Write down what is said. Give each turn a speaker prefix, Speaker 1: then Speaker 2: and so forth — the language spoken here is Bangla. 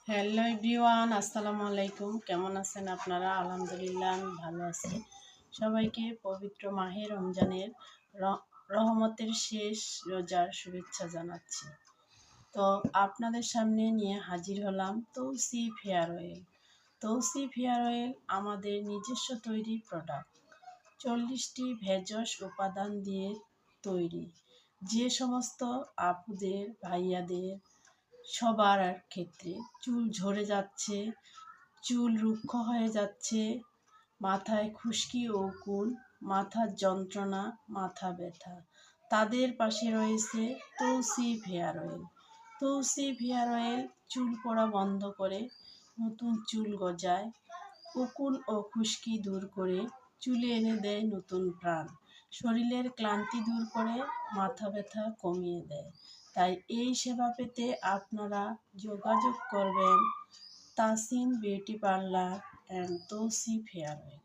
Speaker 1: হ্যালো এভরিওয়ান, আসসালামু আলাইকুম। কেমন আছেন আপনারা? আলহামদুলিল্লাহ আমি ভালো আছি। সবাইকে পবিত্র মাহে রমজানের রহমতের শেষ রোজার শুভেচ্ছা জানাচ্ছি। তো আপনাদের সামনে নিয়ে হাজির হলাম Tousif hair oil. Tousif hair oil আমাদের নিজস্ব তৈরি প্রোডাক্ট। 40টি ভেষজ উপাদান দিয়ে তৈরি, যে সমস্ত আপুদের ভাইয়াদের সবার ক্ষেত্রে চুল ঝরে যাচ্ছে, চুল রুক্ষ হয়ে যাচ্ছে, মাথায় খুশকি ও কুল, মাথার যন্ত্রণা, মাথা ব্যথা, তাদের পাশে রয়েছে Tousif hair oil. Tousif hair oil চুল পড়া বন্ধ করে নতুন চুল গজায়, উকুন ও খুশকি দূর করে চুলে এনে দেয় নতুন প্রাণ, শরীরের ক্লান্তি দূর করে মাথা ব্যথা কমিয়ে দেয়। তাই এই সেবা পেতে আপনারা যোগাযোগ করবেন Tasin beauty parlour and Tousif hair oil.